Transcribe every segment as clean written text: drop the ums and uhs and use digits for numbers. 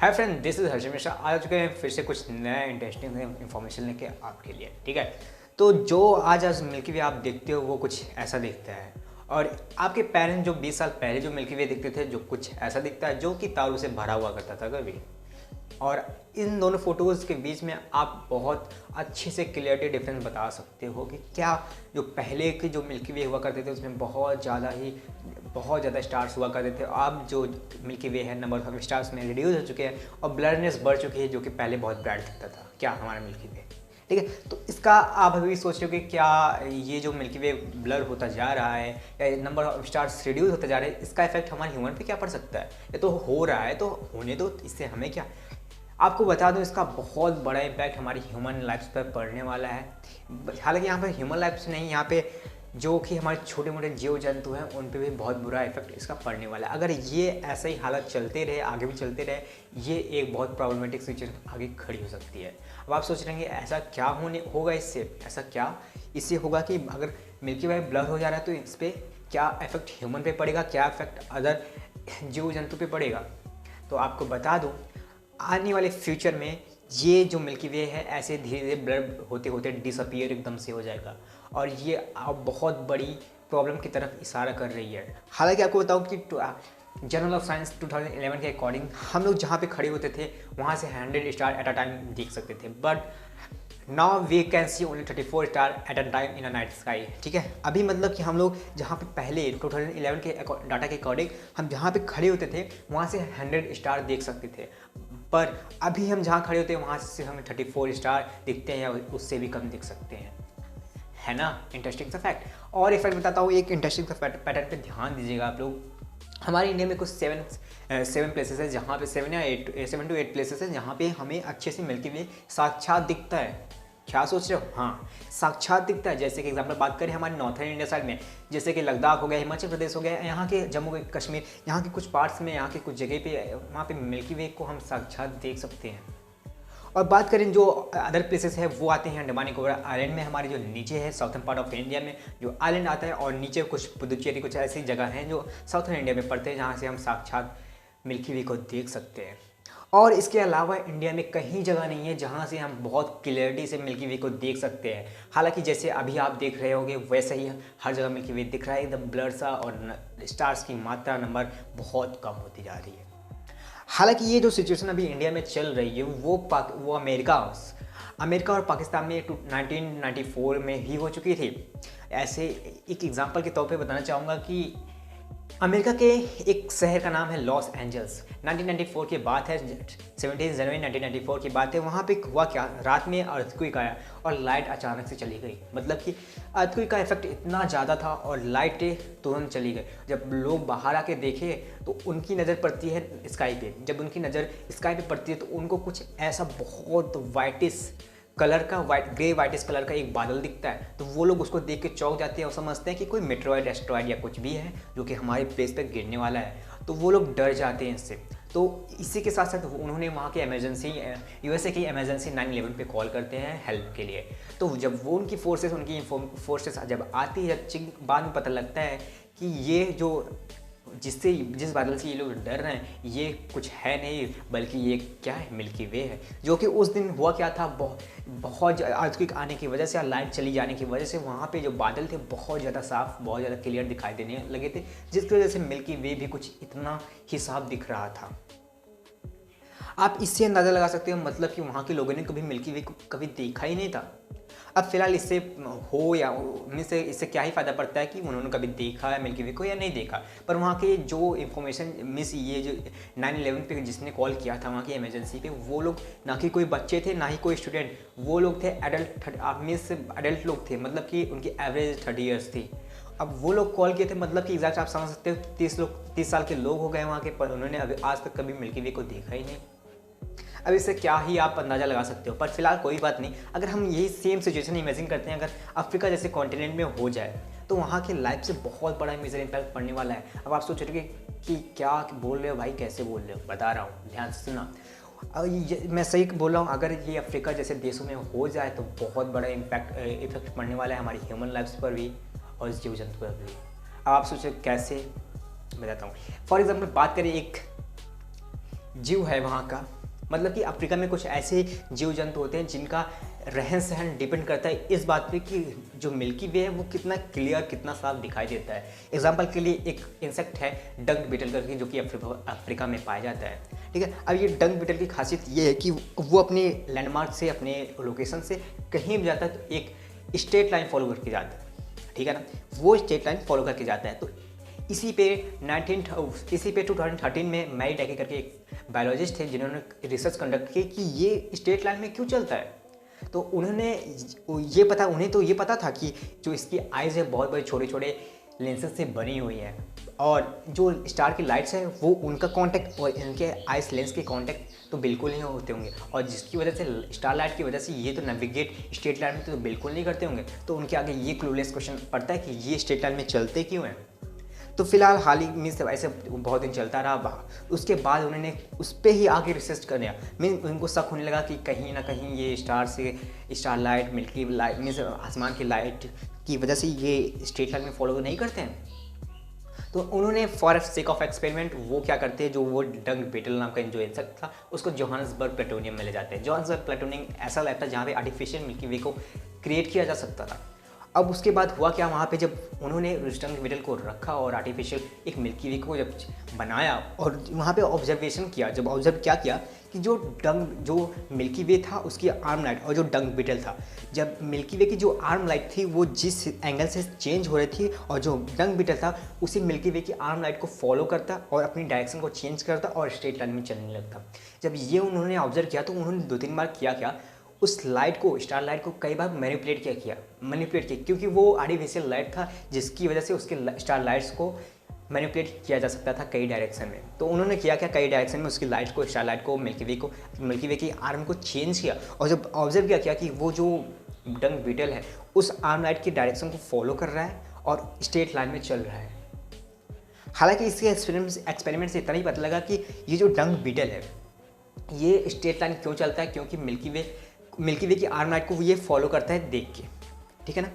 Hi friend, this is हर्षित मिश्रा। आ चुके हैं फिर से कुछ नया इंटरेस्टिंग इन्फॉर्मेशन लेके आपके लिए। ठीक है, तो जो आज मिल्की वे आप देखते हो वो कुछ ऐसा दिखता है, और आपके पेरेंट्स जो 20 साल पहले जो मिल्की वे देखते थे जो कुछ ऐसा दिखता है, जो कि तारों से भरा हुआ करता था कभी। और इन दोनों फोटोज़ के बीच में आप बहुत अच्छे से क्लियरिटी डिफरेंस बता सकते हो कि क्या जो पहले के जो मिल्की वे हुआ करते थे उसमें बहुत ज़्यादा स्टार्स हुआ करते थे। अब जो मिल्की वे है नंबर ऑफ स्टार्स में रिड्यूस हो चुके हैं और ब्लरनेस बढ़ चुकी है, जो कि पहले बहुत ब्राइट दिखता था क्या हमारा मिल्की वे। ठीक है, तो इसका आप अभी सोच रहे हो कि क्या ये जो मिल्की वे ब्लर होता जा रहा है या नंबर ऑफ स्टार्स रिड्यूस होते जा रहे हैं, इसका इफेक्ट हमारे ह्यूमन पे क्या पड़ सकता है। ये तो हो रहा है, तो होने दो, इससे हमें क्या। आपको बता दूं इसका बहुत बड़ा इम्पैक्ट हमारी ह्यूमन लाइफ्स पर पड़ने वाला है। हालांकि यहाँ पर ह्यूमन लाइफ्स नहीं, यहाँ पे जो कि हमारे छोटे मोटे जीव जंतु हैं उन पे भी बहुत बुरा इफेक्ट इसका पड़ने वाला है। अगर ये ऐसा ही हालत चलते रहे, आगे भी चलते रहे, ये एक बहुत प्रॉब्लमेटिक सिचुएशन आगे खड़ी हो सकती है। अब आप सोच रहे हैं ऐसा क्या होगा इससे, ऐसा क्या इससे होगा कि अगर मिल्की वे ब्लर हो जा रहा है तो इस पर क्या इफेक्ट ह्यूमन पे पड़ेगा, क्या इफेक्ट अदर जीव जंतु पे पड़ेगा। तो आपको बता दूँ, आने वाले फ्यूचर में ये जो मिल्की वे है ऐसे धीरे धीरे ब्लर होते होते डिसअपियर एकदम से हो जाएगा, और ये अब बहुत बड़ी प्रॉब्लम की तरफ इशारा कर रही है। हालांकि आपको बताऊं कि जर्नल ऑफ साइंस 2011 के अकॉर्डिंग हम लोग जहाँ पे खड़े होते थे वहाँ से 100 स्टार एट अ टाइम देख सकते थे, but now we can see only 34 star at a time in a night sky. ठीक है, अभी मतलब कि हम लोग जहाँ पे पहले 2011 के डाटा के अकॉर्डिंग हम जहाँ पे खड़े होते थे वहाँ से 100 स्टार देख सकते थे, पर अभी हम जहाँ खड़े होते हैं वहाँ से हमें 34 स्टार दिखते हैं या उससे भी कम दिख सकते हैं। है ना इंटरेस्टिंग सा फैक्ट। और एक फैक्ट बताता हूँ, एक इंटरेस्टिंग सा पैटर्न पे ध्यान दीजिएगा आप लोग। हमारे इंडिया में कुछ सेवन प्लेसेस है जहाँ पे 7 to 8 प्लेसेस है जहाँ पे हमें अच्छे से मिल्की वे साक्षात दिखता है। क्या सोच रहे हो? हाँ, साक्षात दिखता है। जैसे कि एग्जाम्पल बात करें हमारे नॉर्थन इंडिया साइड में, जैसे कि लद्दाख हो गया, हिमाचल प्रदेश हो गया, यहाँ के जम्मू कश्मीर, यहाँ के कुछ पार्ट्स में, यहाँ के कुछ जगह पे वहाँ पे मिल्की वे को हम साक्षात देख सकते हैं। और बात करें जो अदर प्लेसेस है वो आते हैं अंडमान निकोबार आइलैंड में, हमारे जो नीचे है साउथर्न पार्ट ऑफ इंडिया में जो आइलैंड आता है, और नीचे कुछ पुदुचेरी, कुछ ऐसी जगह हैं जो साउथर्न इंडिया में पड़ते हैं जहाँ से हम साक्षात मिल्की वे को देख सकते हैं। और इसके अलावा इंडिया में कहीं जगह नहीं है जहाँ से हम बहुत क्लियरिटी से मिल्की वे को देख सकते हैं। हालांकि जैसे अभी आप देख रहे होंगे वैसे ही हर जगह मिल्की वे दिख रहा है, एकदम ब्लर सा, और स्टार्स की मात्रा नंबर बहुत कम होती जा रही है। हालांकि ये जो सिचुएशन अभी इंडिया में चल रही है वो अमेरिका और पाकिस्तान में 1994 में ही हो चुकी थी। ऐसे एक एग्जांपल के तौर पे बताना चाहूँगा कि अमेरिका के एक शहर का नाम है लॉस एंजल्स। 1994 की बात है, 17 जनवरी 1994 की बात है। वहाँ पे हुआ क्या, रात में अर्थक्वेक आया और लाइट अचानक से चली गई। मतलब कि अर्थक्वेक का इफेक्ट इतना ज़्यादा था और लाइटें तुरंत चली गई। जब लोग बाहर आके देखे तो उनकी नज़र पड़ती है स्काई पे। जब उनकी नज़र स्काई पे पड़ती है तो उनको कुछ ऐसा बहुत वाइटिश कलर का, ग्रे वाइटिश कलर का एक बादल दिखता है। तो वो लोग उसको देख के चौंक जाते हैं और समझते हैं कि कोई मेट्रॉइड, एस्ट्रॉइड या कुछ भी है जो कि हमारे प्लेस पे गिरने वाला है। तो वो लोग डर जाते हैं इससे। तो इसी के साथ साथ उन्होंने वहाँ के इमरजेंसी, यूएसए की इमरजेंसी 911 पे कॉल करते हैं हेल्प के लिए। तो जब वो उनकी फोर्सेस जब आती है, जब बाद में पता लगता है कि ये जो जिस बादल से ये लोग डर रहे हैं ये कुछ है नहीं, बल्कि ये क्या है, मिल्की वे है। जो कि उस दिन हुआ क्या था, बहुत अर्थक्वेक आने की वजह से और लाइट चली जाने की वजह से वहाँ पे जो बादल थे बहुत ज़्यादा साफ, बहुत ज़्यादा क्लियर दिखाई देने लगे थे, जिसकी वजह से मिल्की वे भी कुछ इतना ही साफ दिख रहा था। आप इससे अंदाज़ा लगा सकते हो मतलब कि वहाँ के लोगों ने कभी मिल्की वे को कभी देखा ही नहीं था। अब फिलहाल इससे हो या इससे क्या ही फ़ायदा पड़ता है कि उन्होंने कभी देखा है मिल्की वे को या नहीं देखा, पर वहाँ के जो इन्फॉर्मेशन ये जो 911 पे जिसने कॉल किया था वहाँ की इमरजेंसी पे, वो लोग ना कि कोई बच्चे थे ना ही कोई स्टूडेंट, वो लोग थे एडल्ट लोग थे, मतलब कि उनकी एवरेज 30 ईयर्स थी। अब वो लोग कॉल किए थे, मतलब कि एग्जैक्ट आप समझ सकते हो 30 साल के लोग हो गए वहाँ के, पर उन्होंने अभी आज तक कभी मिल्की वे को देखा ही नहीं। अब इससे क्या ही आप अंदाज़ा लगा सकते हो। पर फिलहाल कोई बात नहीं, अगर हम यही सेम सिचुएशन इमेजिन करते हैं, अगर अफ्रीका जैसे कॉन्टिनेंट में हो जाए तो वहाँ की लाइफ से बहुत बड़ा मेजर इम्पैक्ट पड़ने वाला है। अब आप सोच रहे हो कि क्या बोल रहे हो भाई, कैसे बोल रहे हो, बता रहा हूँ, ध्यान से सुना। मैं सही बोल रहा हूँ, अगर ये अफ्रीका जैसे देशों में हो जाए तो बहुत बड़ा इफेक्ट पड़ने वाला है हमारी ह्यूमन लाइफ्स पर भी और जीव जंतु पर भी। अब आप सोचो कैसे, बताता हूँ। फॉर एग्जाम्पल बात करें एक जीव है वहाँ का, मतलब कि अफ्रीका में कुछ ऐसे जीव जंतु होते हैं जिनका रहन सहन डिपेंड करता है इस बात पे कि जो मिल्की वे है वो कितना क्लियर, कितना साफ दिखाई देता है। एग्जाम्पल के लिए एक इंसेक्ट है डंक बीटल करके, जो कि अफ्रीका में पाया जाता है, ठीक है। अब ये डंक बीटल की खासियत ये है कि वो अपने लैंडमार्क से, अपने लोकेशन से कहीं भी जाता है तो एक स्ट्रेट लाइन फॉलो करके जाता है, ठीक है ना, वो स्ट्रेट लाइन फॉलो करके जाता है। तो इसी पे 2013 में मैरी टैकी करके एक बायोलॉजिस्ट थे जिन्होंने रिसर्च कंडक्ट की कि ये स्ट्रेट लाइन में क्यों चलता है। तो उन्हें तो ये पता था कि जो इसकी आइज़ है बहुत बड़े छोटे छोटे लेंसेज से बनी हुई है, और जो स्टार की लाइट्स हैं वो उनका कांटेक्ट और इनके आइस लेंस के कांटेक्ट तो बिल्कुल नहीं होते होंगे, और जिसकी वजह से स्टार लाइट की वजह से ये तो नेविगेट स्ट्रेट लाइन में तो बिल्कुल नहीं करते होंगे। तो उनके आगे ये क्लूलेस क्वेश्चन पड़ता है कि ये स्ट्रेट लाइन में चलते क्यों हैं। तो फिलहाल हाल ही में से ऐसे बहुत दिन चलता रहा, उसके बाद उन्होंने उस पर ही आगे रिसर्च कर लिया। उनको शक होने लगा कि कहीं ना कहीं ये star light, milky light means आसमान की लाइट की वजह से ये स्ट्रेट लाइन में फॉलो नहीं करते हैं। तो उन्होंने फॉर सेक ऑफ एक्सपेरिमेंट वो क्या करते हैं, जो वो डंक बीटल नाम का जो इंसेक्ट था उसको जोहान्सबर्ग प्लैटोनियम में ले जाते हैं। जोहान्सबर्ग प्लैटोनियम ऐसा लैब था जहाँ पे आर्टिफिशियल मिल्की वे को क्रिएट किया जा सकता था। अब उसके बाद हुआ क्या, वहाँ पे जब उन्होंने डंक बीटल को रखा और आर्टिफिशियल एक मिल्की वे को जब बनाया और वहाँ पे ऑब्जर्वेशन किया, जब ऑब्जर्व क्या किया कि जो मिल्की वे था उसकी आर्म लाइट और जो डंक बीटल था, जब मिल्की वे की जो आर्म लाइट थी वो जिस एंगल से चेंज हो रही थी और जो डंक बीटल था उसी मिल्की वे की आर्म लाइट को फॉलो करता और अपनी डायरेक्शन को चेंज करता और स्ट्रेट लाइन में चलने लगता। जब ये उन्होंने ऑब्जर्व किया तो उन्होंने 2-3 बार क्या उस लाइट को, स्टार लाइट को कई बार मैनिपुलेट किया, क्योंकि वो आर्टिफिशियल लाइट था जिसकी वजह से उसके स्टार लाइट्स को मैनिपुलेट किया जा सकता था कई डायरेक्शन में। तो उन्होंने क्या कई डायरेक्शन में उसकी लाइट को, स्टार लाइट को, मिल्की वे की आर्म को चेंज किया और जब ऑब्जर्व किया कि वो जो डंक बीटल है उस आर्म लाइट की डायरेक्शन को फॉलो कर रहा है और स्ट्रेट लाइन में चल रहा है। हालांकि इसके एक्सपेरिमेंट से इतना ही पता लगा कि ये जो डंक बीटल है ये स्ट्रेट लाइन क्यों चलता है, क्योंकि मिल्की वे की आर्म लाइट को ये फॉलो करता है देख के, ठीक है ना।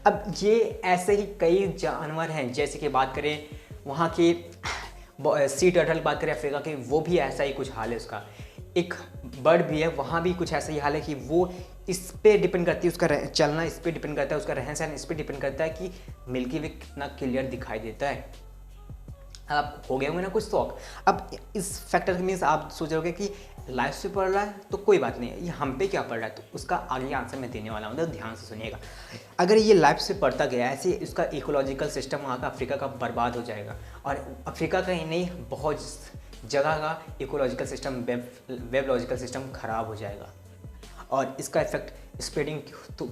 अब ये ऐसे ही कई जानवर हैं, जैसे कि बात करें वहाँ के सी टर्टल बात करें अफ्रीका के, वो भी ऐसा ही कुछ हाल है उसका। एक बर्ड भी है, वहाँ भी कुछ ऐसा ही हाल है कि वो इस पे डिपेंड करती है, उसका चलना इस पे डिपेंड करता है, उसका रहन सहन इस पे डिपेंड करता है कि मिल्की वे कितना क्लियर दिखाई देता है। आप हो गए होंगे ना कुछ शौक। अब इस फैक्टर के मीन्स आप सोच रहे होगे कि लाइफ से पढ़ रहा है तो कोई बात नहीं है, ये हम पे क्या पढ़ रहा है, तो उसका आगे आंसर मैं देने वाला हूँ, तो ध्यान से सुनिएगा। अगर ये लाइफ से पढ़ता गया ऐसे इसका इकोलॉजिकल सिस्टम वहाँ का अफ्रीका का बर्बाद हो जाएगा, और अफ्रीका का ही नहीं बहुत जगह का इकोलॉजिकल सिस्टम, वेबलॉजिकल सिस्टम खराब हो जाएगा, और इसका इफेक्ट स्प्रेडिंग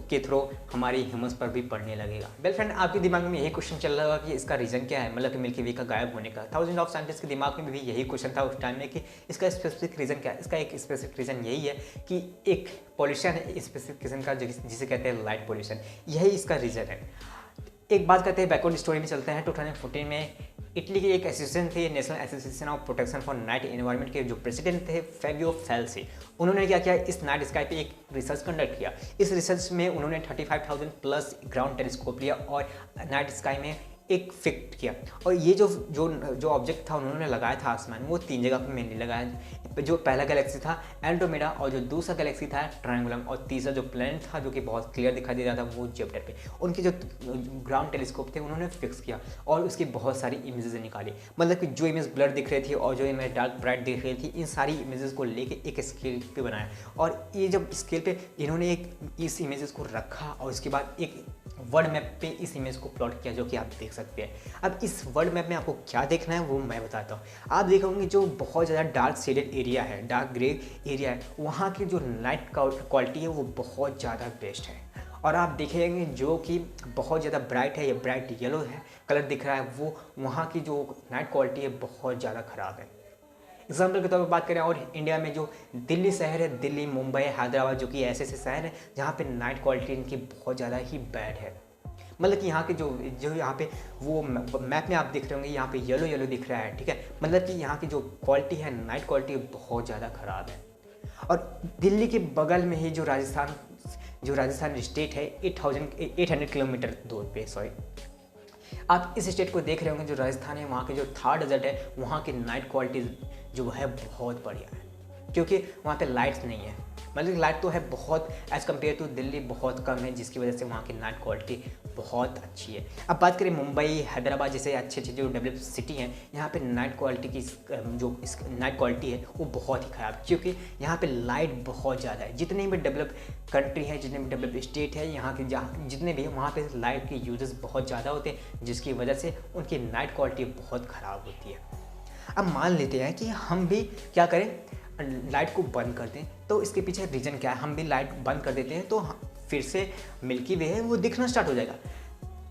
के थ्रू हमारी ह्यूमंस पर भी पड़ने लगेगा। वेल फ्रेंड, आपके दिमाग में यही क्वेश्चन चल रहा होगा कि इसका रीज़न क्या है, मतलब कि मिल्की वे का गायब होने का। थाउजेंड ऑफ साइंटिस्ट के दिमाग में भी यही क्वेश्चन था उस टाइम में कि इसका स्पेसिफिक रीज़न क्या है। इसका एक स्पेसिफिक रीज़न यही है कि एक पॉल्यूशन है स्पेसिफिक किस्म का जिसे कहते हैं लाइट पॉल्यूशन, यही इसका रीज़न है। एक बात करते हैं बैकवर्ड स्टोरी में चलते हैं। 2014 में इटली की एक एसोसिएशन थी, national association of protection for night environment के जो प्रेसिडेंट थे फेबियो फेल्सी, उन्होंने क्या किया, इस नाइट स्काई पे एक रिसर्च कंडक्ट किया। इस रिसर्च में उन्होंने 35,000 प्लस ग्राउंड टेलीस्कोप लिया और नाइट स्काई में एक फिक्ट किया, और ये जो ऑब्जेक्ट था उन्होंने लगाया था आसमान, वो 3 जगह पर मेनली लगाया। जो पहला गैलेक्सी था एंड्रोमेडा, और जो दूसरा गैलेक्सी था ट्रायंगुलम, और तीसरा जो प्लैनेट था जो कि बहुत क्लियर दिखाई दे रहा था वो जुपिटर पे। उनके जो ग्राउंड टेलीस्कोप थे उन्होंने फिक्स किया और उसकी बहुत सारी इमेजेस निकाली, मतलब कि जो इमेज ब्लर दिख रही थी और जो इमेज डार्क ब्राइट दिख रही थी, इन सारी इमेजेस को लेके एक स्केल पे बनाया, और ये जब स्केल पे इन्होंने इस इमेजेस को रखा और उसके बाद एक वर्ल्ड मैप पे इस इमेज को प्लॉट किया, जो कि आप देख सकते हैं। अब इस वर्ल्ड मैप में आपको क्या देखना है वो मैं बताता हूँ। आप देखोगे जो बहुत ज़्यादा डार्क शेडेड एरिया है, डार्क ग्रे एरिया है, वहाँ की जो लाइट क्वालिटी है वो बहुत ज़्यादा बेस्ट है, और आप देखेंगे जो कि बहुत ज़्यादा ब्राइट है या ब्राइट येलो है कलर दिख रहा है, वो वहाँ की जो नाइट क्वालिटी है बहुत ज़्यादा ख़राब है। एग्जाम्पल के तौर पर बात करें, और इंडिया में जो दिल्ली शहर है, दिल्ली, मुंबई, हैदराबाद, जो कि ऐसे शहर हैं जहाँ पे नाइट क्वालिटी इनकी बहुत ज़्यादा ही बैड है। मतलब कि यहाँ के जो यहाँ पे वो मैप में आप देख रहे होंगे यहाँ पे येलो येलो दिख रहा है, ठीक है, मतलब कि यहाँ की जो क्वालिटी है, नाइट क्वालिटी बहुत ज़्यादा ख़राब है। और दिल्ली के बगल में ही जो राजस्थान स्टेट है 800 किलोमीटर दूर पे, आप इस स्टेट को देख रहे होंगे, जो राजस्थान है, वहाँ के जो थार डेजर्ट है, वहाँ की नाइट क्वालिटी जो है बहुत बढ़िया है, क्योंकि वहाँ पे लाइट्स नहीं है। मतलब लाइट तो है बहुत, एज़ कम्पेयर टू दिल्ली बहुत कम है, जिसकी वजह से वहाँ की नाइट क्वालिटी बहुत अच्छी है। अब बात करें मुंबई, हैदराबाद जैसे अच्छे अच्छे जो डेवलप सिटी हैं, यहाँ पे नाइट क्वालिटी की जो नाइट क्वालिटी है वो बहुत ही ख़राब है, क्योंकि यहाँ पे लाइट बहुत ज़्यादा है। जितने भी डेवलप कंट्री है, जितने भी डेवलप स्टेट है, यहाँ के जहाँ जितने भी हैं, वहाँ पे लाइट के यूजेस बहुत ज़्यादा होते हैं, जिसकी वजह से उनकी नाइट क्वालिटी बहुत ख़राब होती है। अब मान लेते हैं कि हम भी क्या करें, लाइट को बंद कर दें, तो इसके पीछे रीज़न क्या है। हम भी लाइट बंद कर देते हैं तो फिर से मिल्की वे है वो दिखना स्टार्ट हो जाएगा।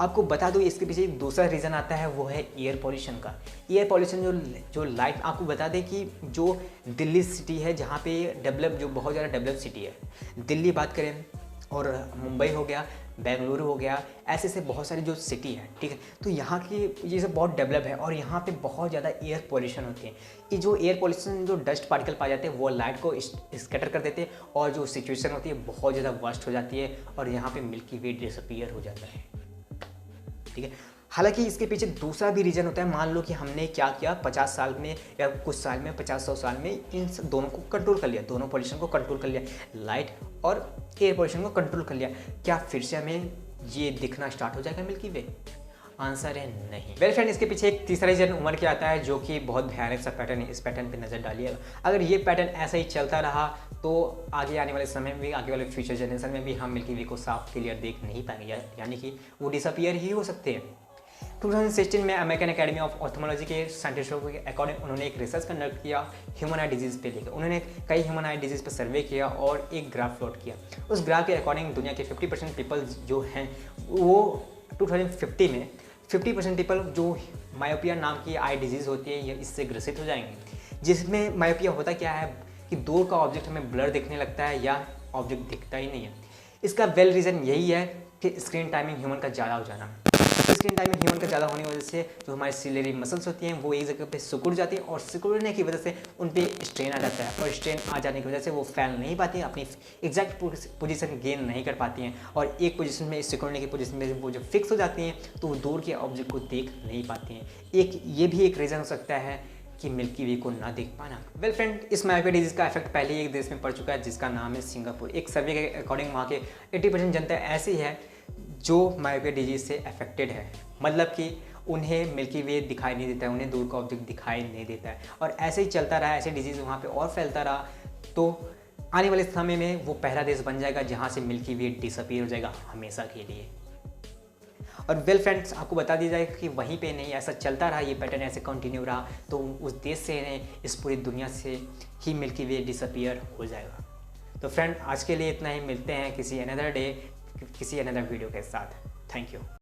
आपको बता दूँ इसके पीछे एक दूसरा रीज़न आता है, वो है एयर पॉल्यूशन का। एयर पॉल्यूशन जो लाइट, आपको बता दें कि जो दिल्ली सिटी है, जहाँ पे डेवलप जो बहुत ज़्यादा डेवलप सिटी है, दिल्ली बात करें और मुंबई हो गया, बेंगलुरु हो गया, ऐसे ऐसे बहुत सारी जो सिटी है, ठीक है। तो यहाँ की ये सब बहुत डेवलप है और यहाँ पे बहुत ज़्यादा एयर पॉल्यूशन होती है। ये जो एयर पॉल्यूशन, जो डस्ट पार्टिकल पाए जाते हैं, वो लाइट को स्कैटर कर देते हैं और जो सिचुएशन होती है बहुत ज़्यादा वर्स्ट हो जाती है और यहाँ पे मिल्की वे डिसअपीयर हो जाता है, ठीक है। हालांकि इसके पीछे दूसरा भी रीज़न होता है। मान लो कि हमने क्या किया 50 साल में या कुछ साल में, 50-100 साल में इन दोनों को कंट्रोल कर लिया, दोनों पॉल्यूशन को कंट्रोल कर लिया, लाइट और एयर पॉल्यूशन को कंट्रोल कर लिया, क्या फिर से हमें ये दिखना स्टार्ट हो जाएगा मिल्की वे? आंसर है नहीं। वेल फ्रेंड, इसके पीछे एक तीसरा रीज़न उम्र के आता है, जो कि बहुत भयानक सा पैटर्न है। इस पैटर्न पे नज़र डालिएगा। अगर ये पैटर्न ऐसा ही चलता रहा तो आगे आने वाले समय में भी, आगे वाले फ्यूचर जनरेशन में भी हम मिल्की वे को साफ क्लियर देख नहीं पाएंगे, यानी कि वो डिसअपीयर ही हो सकते हैं। 2016 में अमेरिकन एकेडमी ऑफ ऑर्थोमोलॉजी के साइंटिस्टों के अकॉर्डिंग उन्होंने एक रिसर्च कंडक्ट किया ह्यूमन आई डिजीज़ पे लेकर। उन्होंने कई ह्यूमन आई डिजीज़ पे सर्वे किया और एक ग्राफ प्लॉट किया। उस ग्राफ के अकॉर्डिंग दुनिया के 50% पीपल जो हैं वो 2050 में 50% पीपल जो मायोपिया नाम की आई डिजीज़ होती है, ये इससे ग्रसित हो जाएंगे। जिसमें मायोपिया होता क्या है कि दूर का ऑब्जेक्ट हमें ब्लर दिखने लगता है या ऑब्जेक्ट दिखता ही नहीं है। इसका वेल रीज़न यही है कि स्क्रीन टाइमिंग ह्यूमन का ज़्यादा हो जाना। स्क्रीन टाइमिंग ह्यूमन का ज़्यादा होने की वजह से जो हमारी सिलेरी मसल्स होती हैं वो एक जगह पे सिकुड़ जाती हैं और सिकुड़ने की वजह से उन पे स्ट्रेन आ जाता है और स्ट्रेन आ जाने की वजह से वो फैल नहीं पाती हैं, अपनी एग्जैक्ट पोजीशन गेन नहीं कर पाती हैं और एक पोजीशन में, सिकुड़ने की पोजीशन में वो जो फिक्स हो जाती हैं तो वो दूर के ऑब्जेक्ट को देख नहीं पाती हैं। ये भी एक रीज़न हो सकता है कि मिल्की वे को ना देख पाना। वेल फ्रेंड, इस मायोपिया डिजीज़ का इफेक्ट पहले ही एक देश में पड़ चुका है, जिसका नाम है सिंगापुर। एक सर्वे के अकॉर्डिंग वहाँ के 80% जनता ऐसी है जो मायोपिया डिजीज़ से अफेक्टेड है, मतलब कि उन्हें मिल्की वे दिखाई नहीं देता है, उन्हें दूर का ऑब्जेक्ट दिखाई नहीं देता है और ऐसे ही चलता रहा, ऐसे डिजीज़ वहाँ पे और फैलता रहा तो आने वाले समय में वो पहला देश बन जाएगा जहाँ से मिल्की वे डिसअपीयर हो जाएगा हमेशा के लिए। और वेल फ्रेंड्स, आपको बता दिया जाए कि वहीं पे नहीं, ऐसा चलता रहा, ये पैटर्न ऐसे कंटिन्यू रहा तो उस देश से नहीं, इस पूरी दुनिया से ही मिल्की वे डिसअपीयर हो जाएगा। तो फ्रेंड, आज के लिए इतना ही। मिलते हैं किसी अनदर डे, किसी अनदर वीडियो के साथ। Thank you.